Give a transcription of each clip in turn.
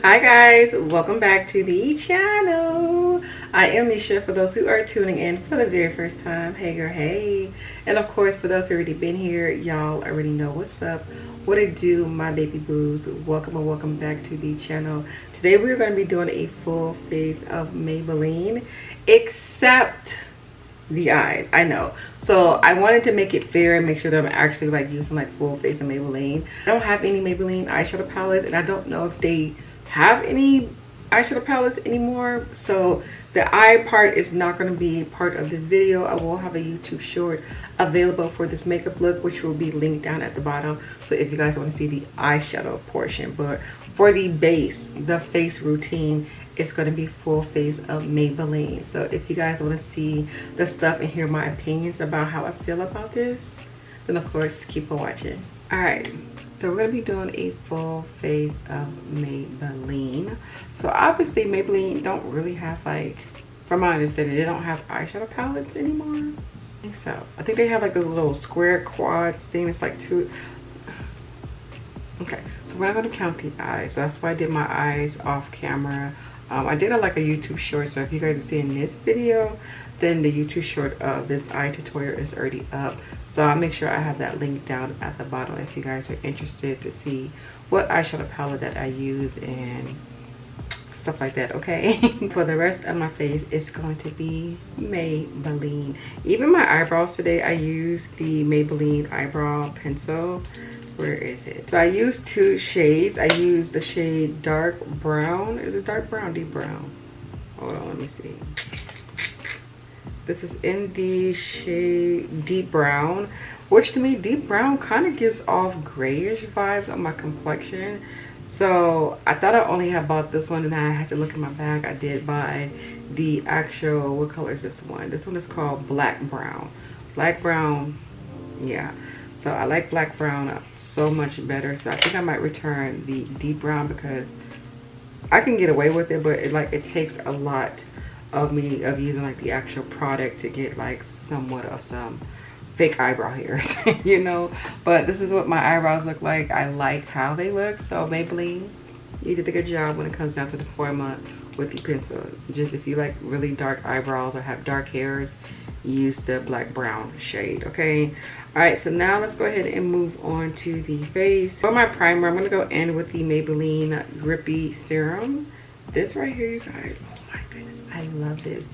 Hi guys, welcome back to the channel. I am Nisha for those who are tuning in for the very first time. Hey girl, hey. And of course for those who already been here, y'all already know what's up. What it do, my baby boos. Welcome and welcome back to the channel. Today we're going to be doing a full face of Maybelline, except the eyes. I know, so I wanted to make it fair and make sure that I'm actually like using like full face of Maybelline. I don't have any Maybelline eyeshadow palettes, and I don't know if they have any eyeshadow palettes anymore, so the eye part is not going to be part of this video. I will have a YouTube short available for this makeup look, which will be linked down at the bottom, so if you guys want to see the eyeshadow portion. But for the base, the face routine, it's going to be full face of Maybelline. So if you guys want to see the stuff and hear my opinions about how I feel about this, then of course keep on watching. All right, so we're going to be doing a full face of Maybelline. So obviously Maybelline don't really have, like, from my understanding, they don't have eyeshadow palettes anymore. I think so. I think they have like a little square quads thing. It's like two. Okay, so we're not going to count the eyes. So that's why I did my eyes off camera. I did like a YouTube short, so if you guys are seeing this video, then the YouTube short of this eye tutorial is already up. So I'll make sure I have that link down at the bottom if you guys are interested to see what eyeshadow palette that I use and stuff like that. Okay. For the rest of my face, it's going to be Maybelline. Even my eyebrows today, I used the Maybelline eyebrow pencil. Where is it? So I used two shades. I used the shade dark brown. Is it dark brown, deep brown? Hold on, let me see. This is in the shade deep brown, which to me, deep brown kind of gives off grayish vibes on my complexion. So I thought I only had bought this one, and I had to look in my bag. I did buy the actual, what color is this one? This one is called black brown. Black brown, yeah. So I like black brown so much better. So I think I might return the deep brown because I can get away with it, but it takes a lot of me of using like the actual product to get like somewhat of some fake eyebrow hairs, you know. But this is what my eyebrows look like. I like how they look. So Maybelline, you did a good job when it comes down to the formula with the pencil. Just if you like really dark eyebrows or have dark hairs, use the black brown shade. Okay. All right, so now let's go ahead and move on to the face. For my primer, I'm going to go in with the Maybelline Grippy Serum. This right here, you guys. Oh my goodness, I love this.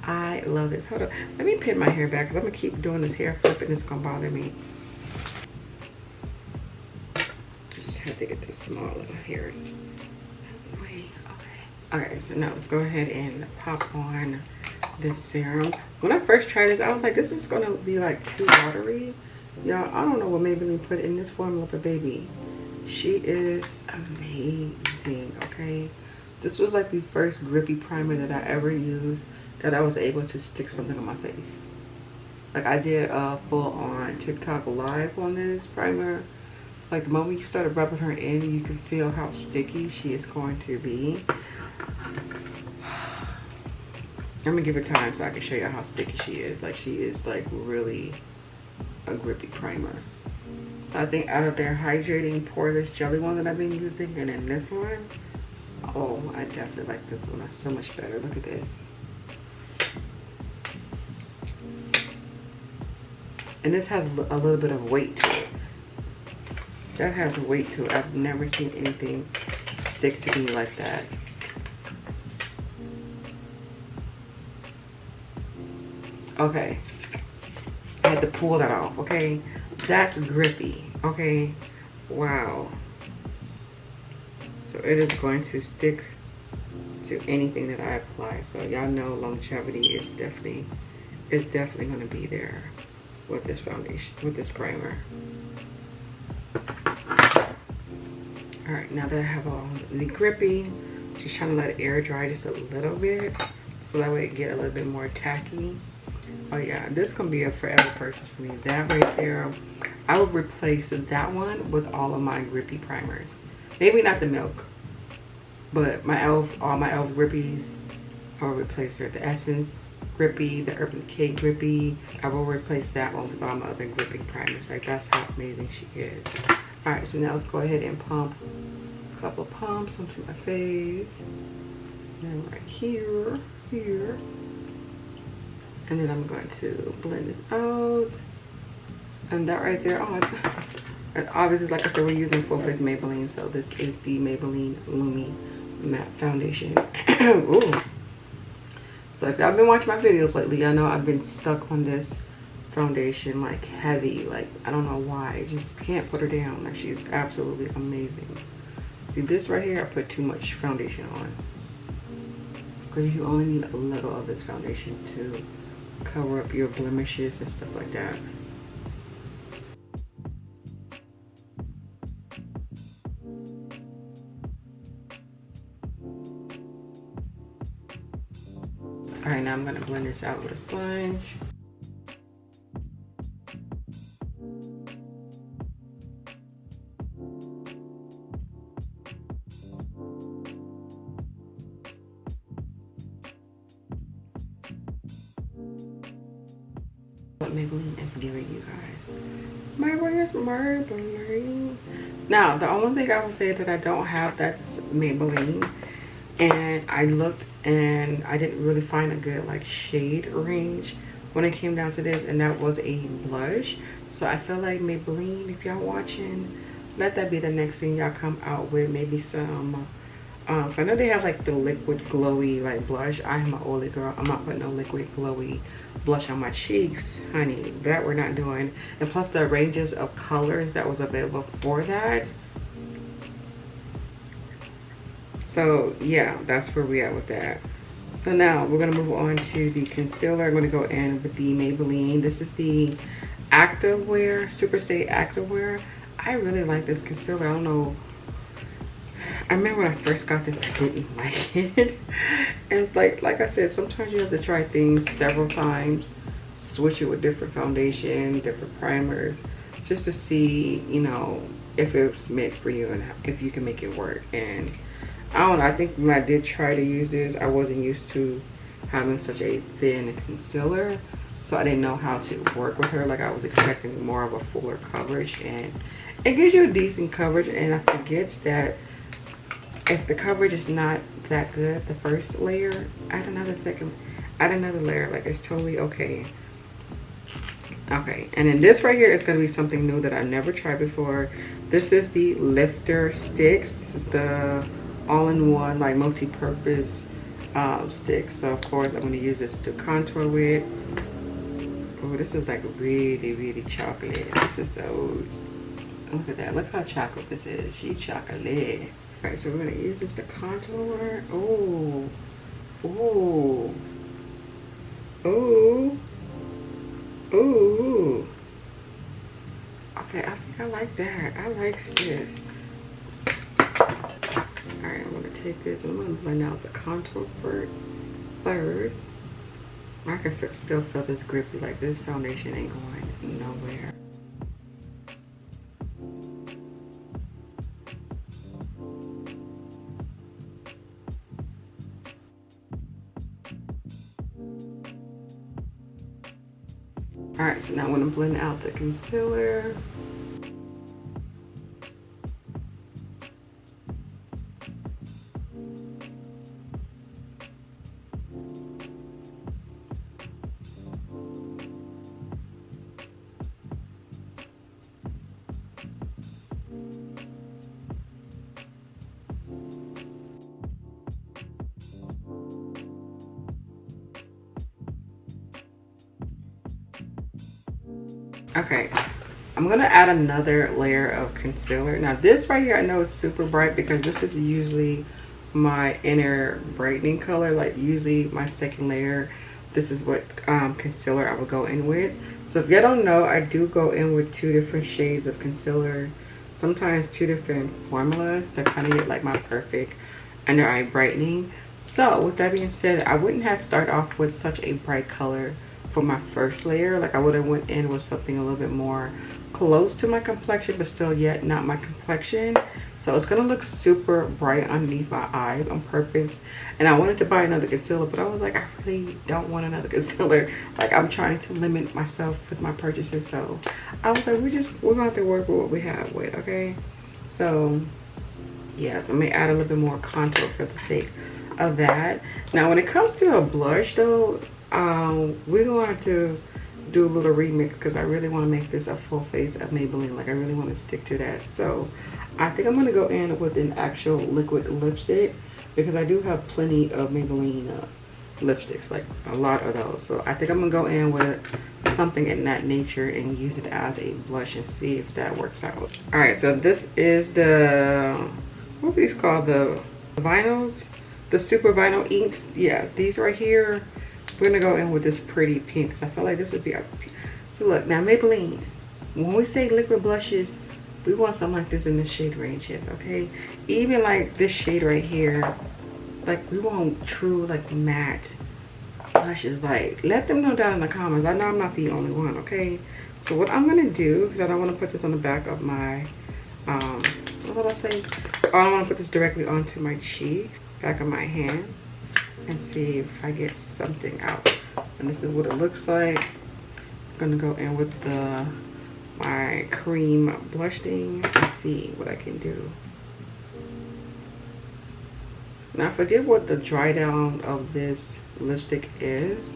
I love this. Hold on. Let me pin my hair back because I'm going to keep doing this hair flip and it's going to bother me. I just have to get these small little hairs. Okay. Okay, so now let's go ahead and pop on this serum. When I first tried this, I was like, this is going to be like too watery. Y'all, I don't know what Maybelline put in this formula, but baby, she is amazing. Okay, this was like the first grippy primer that I ever used that I was able to stick something on my face. Like I did a full on TikTok live on this primer. Like the moment you started rubbing her in, you can feel how sticky she is going to be. I'm gonna give her time so I can show you how sticky she is. Like she is like really a grippy primer. So I think out of their hydrating poreless jelly one that I've been using, and then this one, oh, I definitely like this one. That's so much better. Look at this. And this has a little bit of weight to it. That has weight to it. I've never seen anything stick to me like that. Okay, I had to pull that off. Okay, that's grippy. Okay, wow. So it is going to stick to anything that I apply. So y'all know longevity is definitely going to be there with this foundation, with this primer. All right, now that I have all the grippy, just trying to let it air dry just a little bit, so that way it get a little bit more tacky. Oh yeah, this is gonna be a forever purchase for me. That right there, I would replace that one with all of my grippy primers. Maybe not the milk, but my all my e.l.f. grippies, I will replace her. The Essence grippy, the Urban Decay grippy, I will replace that one with all my other gripping primers. Like that's how amazing she is. All right, so now let's go ahead and pump couple of pumps onto my face. And right here, here. And then I'm going to blend this out. And that right there, oh, and obviously, like I said, we're using full face Maybelline. So this is the Maybelline Lumi Matte Foundation. Ooh. So if y'all been watching my videos lately, I know I've been stuck on this foundation like heavy. Like, I don't know why. I just can't put her down. Like, she's absolutely amazing. See this right here, I put too much foundation on. Because you only need a little of this foundation to cover up your blemishes and stuff like that. Alright, now I'm going to blend this out with a sponge. What Maybelline is giving you guys. Maybelline. Now, the only thing I would say that I don't have that's Maybelline, and I looked and I didn't really find a good like shade range when it came down to this, and that was a blush. So I feel like Maybelline, if y'all watching, let that be the next thing y'all come out with. Maybe some so I know they have like the liquid glowy like blush. I'm an oily girl. I'm not putting no liquid glowy blush on my cheeks, honey. That we're not doing. And plus the ranges of colors that was available for that. So yeah, that's where we at with that. So now we're gonna move on to the concealer. I'm gonna go in with the Maybelline. This is the Activewear, Superstay Activewear. I really like this concealer. I don't know. I remember when I first got this, I didn't like it. And it's like I said, sometimes you have to try things several times, switch it with different foundation, different primers, just to see, you know, if it's meant for you and if you can make it work. And I don't know, I think when I did try to use this, I wasn't used to having such a thin concealer. So I didn't know how to work with her. Like, I was expecting more of a fuller coverage, and it gives you a decent coverage. And I forget that if the coverage is not that good, the first layer, add another layer. Like, it's totally okay. Okay, and then this right here is going to be something new that I've never tried before. This is the Lifter Sticks. This is the all-in-one like multi-purpose stick. So of course I'm going to use this to contour with. Oh, this is like really chocolate. This is so, look at that, look how chocolate this is. She chocolate. All right, so we're going to use this to contour. Oh, oh, oh, oh. Okay, I think I like that. I like this. Alright, I'm going to take this and I'm going to blend out the contour first. I can still feel this grippy. Like, this foundation ain't going nowhere. Alright, so now I'm going to blend out the concealer. Okay, I'm gonna add another layer of concealer. Now this right here, I know is super bright because this is usually my inner brightening color. Like, usually my second layer, this is what concealer I would go in with. So if y'all don't know, I do go in with 2 different shades of concealer, sometimes 2 different formulas to kind of get like my perfect under eye brightening. So with that being said, I wouldn't have started off with such a bright color for my first layer. Like, I would have went in with something a little bit more close to my complexion, but still yet not my complexion. So it's gonna look super bright underneath my eyes on purpose. And I wanted to buy another concealer, but I was like, I really don't want another concealer. Like, I'm trying to limit myself with my purchases. So I was like, we're gonna have to work with what we have with, okay? So Yes, I may add a little bit more contour for the sake of that. Now, when it comes to a blush, though, we're going to do a little remix because I really want to make this a full face of Maybelline. Like, I really want to stick to that. So, I think I'm going to go in with an actual liquid lipstick because I do have plenty of Maybelline lipsticks, like a lot of those. So, I think I'm going to go in with something in that nature and use it as a blush and see if that works out. All right, so this is the, what are these called? The vinyls? The super vinyl inks. Yeah, these right here. We're gonna go in with this pretty pink because I feel like this would be our pink. So look, now Maybelline, when we say liquid blushes, we want something like this in the shade ranges, okay? Even like this shade right here, like we want true like matte blushes. Like, let them know down in the comments. I know I'm not the only one, okay? So what I'm gonna do, because I don't want to put this on the back of my what did I say? Oh, I want to put this directly onto my cheeks, back of my hand, and see if I get something out. And this is what it looks like. I'm gonna go in with my cream blush thing and see what I can do. Now I forget what the dry down of this lipstick is.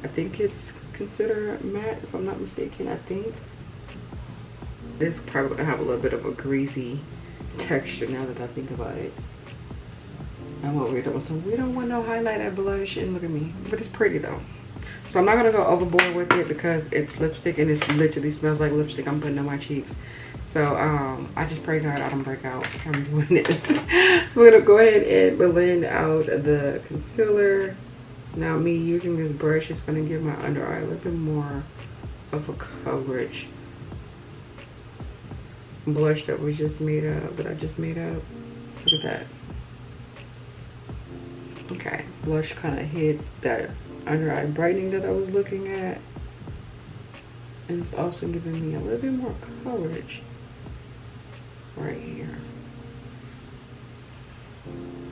I think it's considered matte, if I'm not mistaken. I think this is probably gonna have a little bit of a greasy texture now that I think about it. And what we're doing, so we don't want no highlighter blush, and look at me, but it's pretty though. So I'm not gonna go overboard with it because it's lipstick and it literally smells like lipstick I'm putting on my cheeks. So I just pray God I don't break out when I'm doing this. So we're gonna go ahead and blend out the concealer. Now me using this brush is gonna give my under eye a little bit more of a coverage. Blush that we just made up, that I just made up. Look at that. Okay, blush kind of hits that under eye brightening that I was looking at, and it's also giving me a little bit more coverage right here.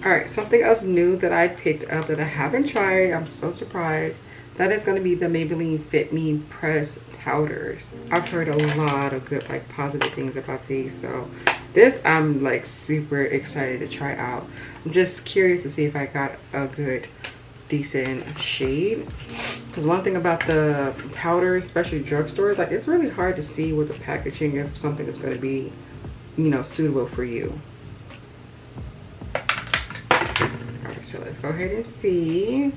All right, something else new that I picked up that I haven't tried, I'm so surprised, that is going to be the Maybelline Fit Me Press powders. I've heard a lot of good, like, positive things about these, so this I'm like super excited to try out. I'm just curious to see if I got a good decent shade, because one thing about the powders, especially drugstores, like, it's really hard to see with the packaging if something is going to be, you know, suitable for you. Alright, so let's go ahead and see.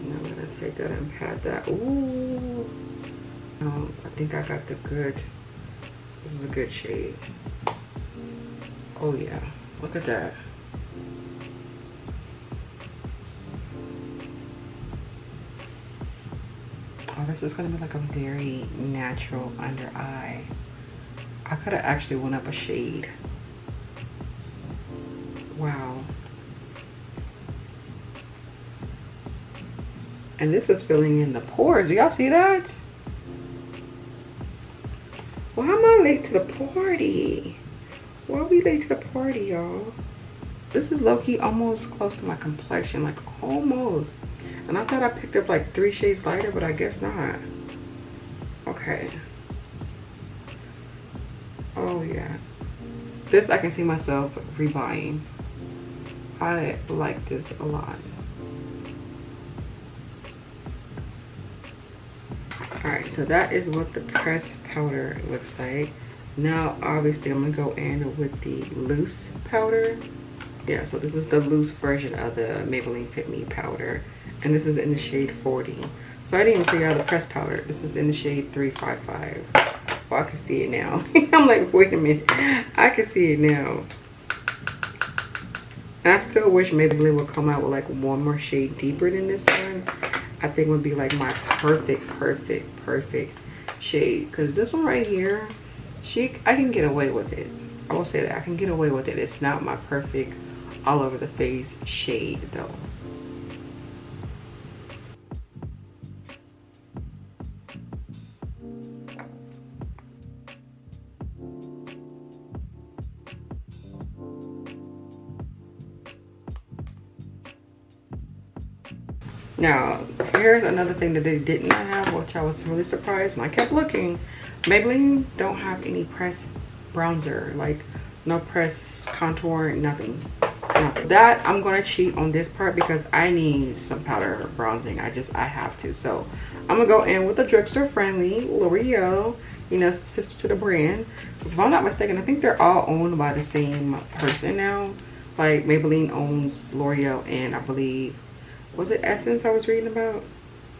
I'm gonna take that and pat that. Ooh, I think I got the good, this is a good shade. Oh yeah, look at that. Oh, this is gonna be like a very natural under eye. I could have actually went up a shade. Wow. And this is filling in the pores. Do y'all see that? Why am I late to the party? Why are we late to the party, y'all? This is low-key almost close to my complexion, like almost. And I thought I picked up like 3 shades lighter, but I guess not. Okay. Oh yeah. This I can see myself rebuying. I like this a lot. Alright, so that is what the pressed powder looks like. Now, obviously, I'm going to go in with the loose powder. Yeah, so this is the loose version of the Maybelline Fit Me powder. And this is in the shade 40. So I didn't even show y'all the pressed powder. This is in the shade 355. Well, I can see it now. I'm like, wait a minute. I can see it now. And I still wish Maybelline would come out with like one more shade deeper than this one. I think would be like my perfect shade. Because this one right here, I can get away with it. I will say that I can get away with it. It's not my perfect all over the face shade though. Now, here's another thing that they did not have, which I was really surprised, and I kept looking. Maybelline don't have any pressed bronzer, like No press, contour, nothing. That I'm gonna cheat on this part because I need some powder bronzing. I have to. So I'm gonna go in with the drugstore friendly L'Oreal, you know, sister to the brand. Because if I'm not mistaken, I think they're all owned by the same person now. Like Maybelline owns L'Oreal, and I believe, was it Essence I was reading about?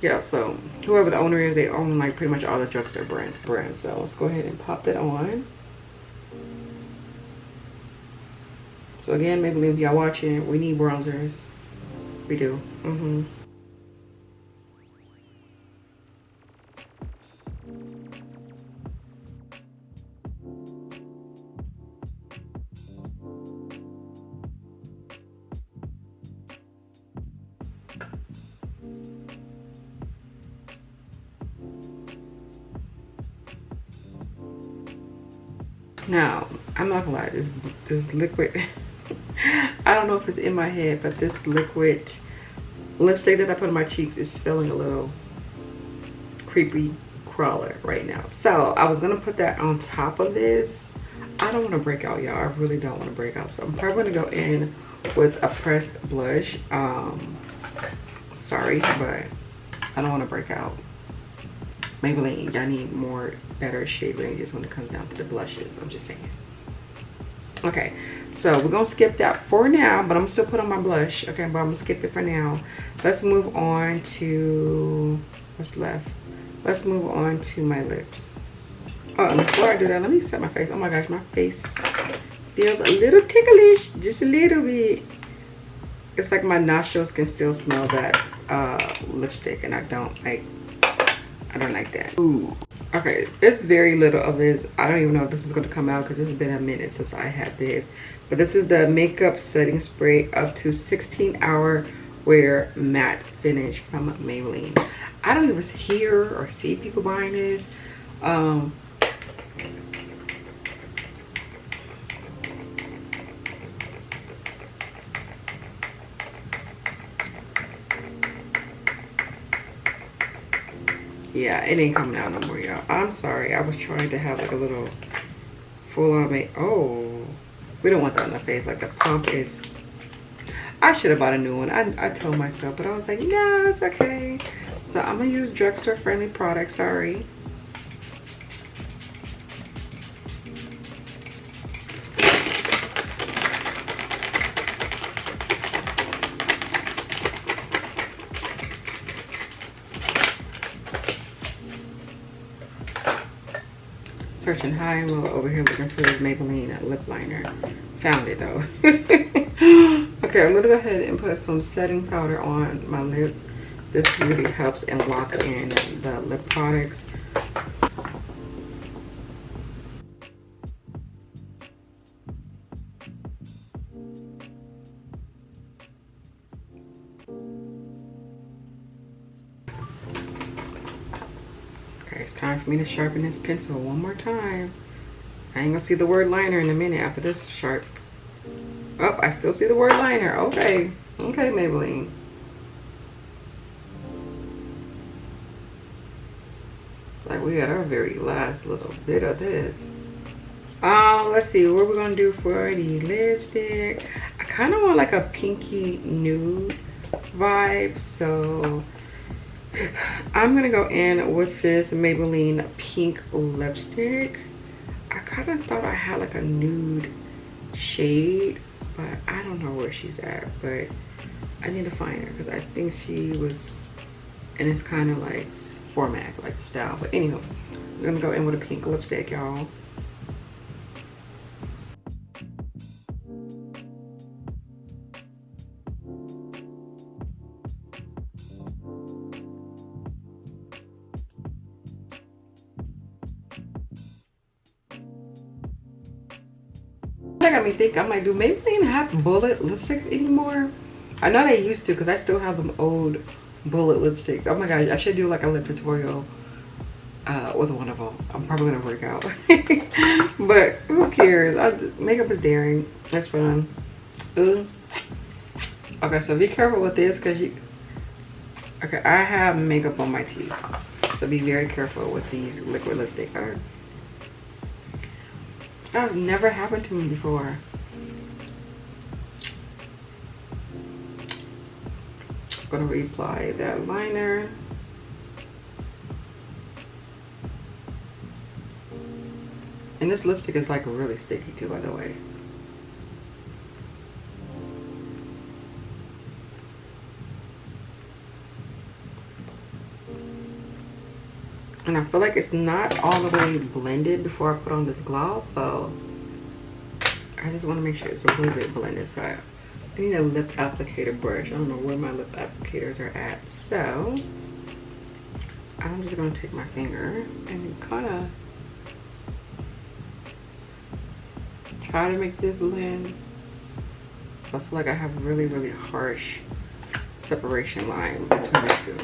Yeah, so whoever the owner is, they own like pretty much all the drugstore brands. So let's go ahead and pop that on. So again, Maybelline, if y'all watching, we need bronzers. We do. Now, I'm not gonna lie, this liquid, I don't know if it's in my head, but this liquid lipstick that I put on my cheeks is feeling a little creepy crawler right now. So I was gonna put that on top of this. I don't want to break out, y'all. I really don't want to break out. So I'm probably gonna go in with a pressed blush. Sorry, but I don't want to break out. Maybelline, y'all need more better shade ranges when it comes down to the blushes. I'm just saying. Okay, so we're gonna skip that for now, but I'm still put on my blush. Okay, but I'm gonna skip it for now. Let's move on to what's left. Let's move on to my lips. Oh, and before I do that, let me set my face. Oh my gosh, my face feels a little ticklish, just a little bit. It's like my nostrils can still smell that lipstick, and I don't like that. Ooh. Okay, it's very little of this. I don't even know if this is going to come out because it's been a minute since I had this. But this is the makeup setting spray up to 16-hour wear matte finish from Maybelline. I don't even hear or see people buying this. Yeah, it ain't coming out no more, y'all. I'm sorry. I was trying to have like a little full-on make. Oh, we don't want that on the face. Like the pump is. I should have bought a new one. I told myself, but I was like, no, it's okay. So I'm gonna use drugstore friendly products. Sorry. Searching high and low over here looking for this Maybelline lip liner. Found it though. Okay, I'm gonna go ahead and put some setting powder on my lips. This really helps and lock in the lip products. Okay, it's time for me to sharpen this pencil one more time. I ain't gonna see the word liner in a minute after this sharp. Oh, I still see the word liner. Okay. Okay, Maybelline. Like we got our very last little bit of this. Let's see what we're gonna do for the lipstick. I kind of want like a pinky nude vibe, so I'm gonna go in with this Maybelline pink lipstick. I kind of thought I had like a nude shade, but I don't know where she's at. But I need to find her because I think she was, and it's kind of like format, like the style. But anyway, I'm gonna go in with a pink lipstick, y'all. That got me think. I'm like, do Maybelline have bullet lipsticks anymore? I know they used to because I still have them old bullet lipsticks. Oh my gosh, I should do like a lip tutorial with one of them. I'm probably gonna work out. But who cares? Makeup is daring. That's fun. Ooh. Okay, so be careful with this because you. Okay, I have makeup on my teeth, so be very careful with these liquid lipstick. That's never happened to me before. I'm gonna reapply that liner. And this lipstick is like really sticky too, by the way. And I feel like it's not all the way blended before I put on this gloss, so I just want to make sure it's a little bit blended. So I need a lip applicator brush. I don't know where my lip applicators are at. So I'm just going to take my finger and kind of try to make this blend. So I feel like I have really, really harsh separation line between the two.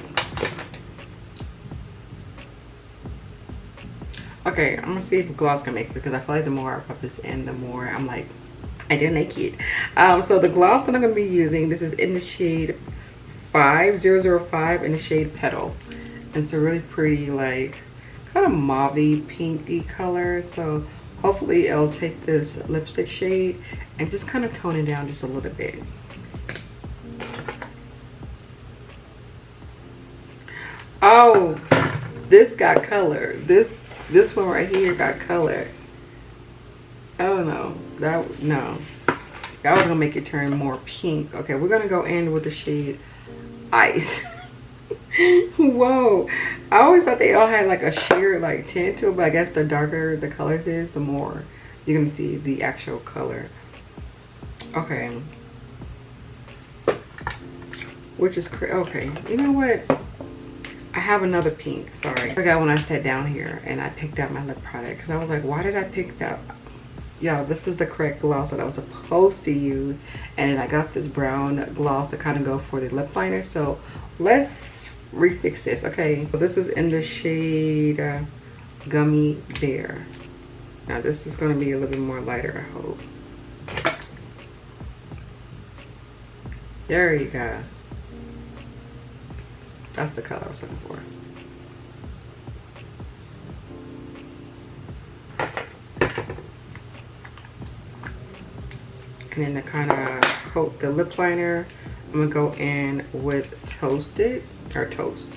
Okay, I'm gonna see if gloss can make it, because I feel like the more I put this in, the more I'm like, I didn't make it. So the gloss that I'm gonna be using, this is in the shade 5005 in the shade Petal. And it's a really pretty, like, kind of mauve-y, pinky color. So hopefully it'll take this lipstick shade and just kind of tone it down just a little bit. Oh, this got color. This one right here got color. Oh no, that was gonna make it turn more pink. Okay, we're gonna go in with the shade Ice. Whoa, I always thought they all had like a sheer like tint to it, but I guess the darker the colors is, the more you're gonna see the actual color. Okay, which is okay. You know what? I have another pink, sorry. I forgot when I sat down here and I picked out my lip product, because I was like, why did I pick that? Yeah, this is the correct gloss that I was supposed to use. And I got this brown gloss to kind of go for the lip liner. So let's refix this. Okay, so this is in the shade Gummy Bear. Now this is going to be a little bit more lighter, I hope. There you go. That's the color I was looking for. And then to kind of coat the lip liner, I'm gonna go in with Toasted or Toast.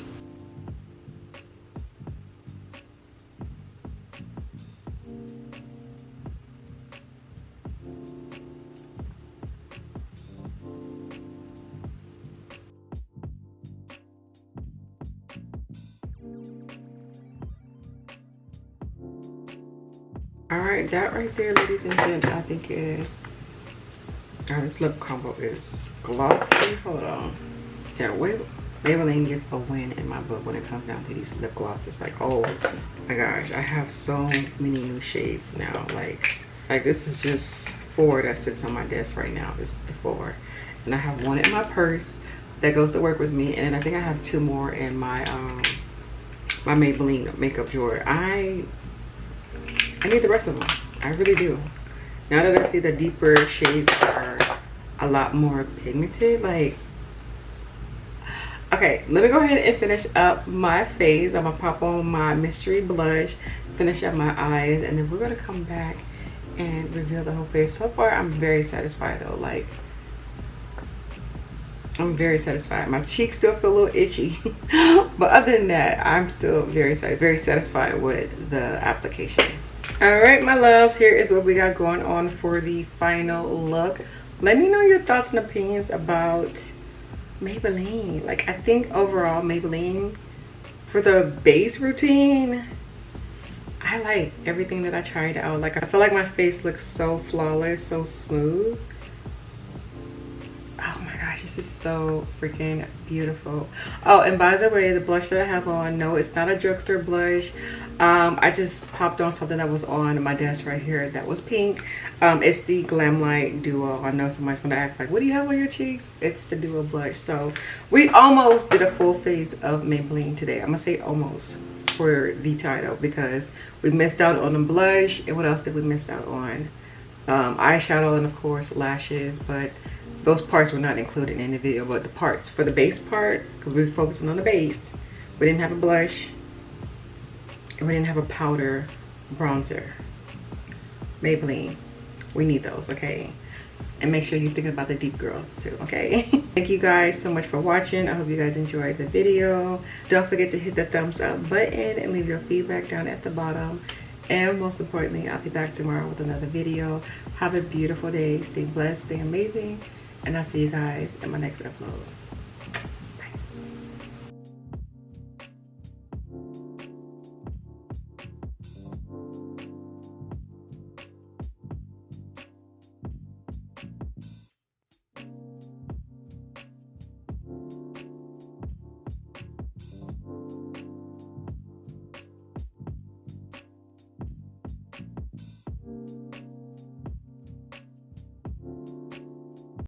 Alright, that right there, ladies and gents, I think is, this lip combo is glossy. Hold on. Yeah, Maybelline gets a win in my book when it comes down to these lip glosses. Like, oh my gosh, I have so many new shades now. Like this is just 4 that sits on my desk right now. This is the 4. And I have 1 in my purse that goes to work with me. And I think I have 2 more in my my Maybelline makeup drawer. I need the rest of them. I really do. Now that I see the deeper shades are a lot more pigmented, like, okay, let me go ahead and finish up my face. I'm gonna pop on my mystery blush, finish up my eyes, and then we're gonna come back and reveal the whole face. So far, I'm very satisfied though. Like, I'm very satisfied. My cheeks still feel a little itchy, but other than that, I'm still very satisfied with the application. All right, my loves, here is what we got going on for the final look. Let me know your thoughts and opinions about Maybelline. Like, I think overall Maybelline, for the base routine, I like everything that I tried out. Like, I feel like my face looks so flawless, so smooth. Oh my gosh, this is so freaking beautiful. Oh, and by the way, the blush that I have on, no, it's not a drugstore blush. I just popped on something that was on my desk right here that was pink. It's the Glam Light Duo. I know somebody's gonna ask, like, what do you have on your cheeks? It's the Duo blush. So we almost did a full face of Maybelline today. I'm gonna say almost for the title, because we missed out on the blush. And what else did we miss out on? Eyeshadow, and of course lashes, but those parts were not included in the video. But the parts for the base part, because we were focusing on the base, we didn't have a blush, and we didn't have a powder bronzer. Maybelline. We need those, okay? And make sure you're thinking about the deep girls too, okay? Thank you guys so much for watching. I hope you guys enjoyed the video. Don't forget to hit the thumbs up button and leave your feedback down at the bottom. And most importantly, I'll be back tomorrow with another video. Have a beautiful day. Stay blessed, stay amazing. And I'll see you guys in my next upload.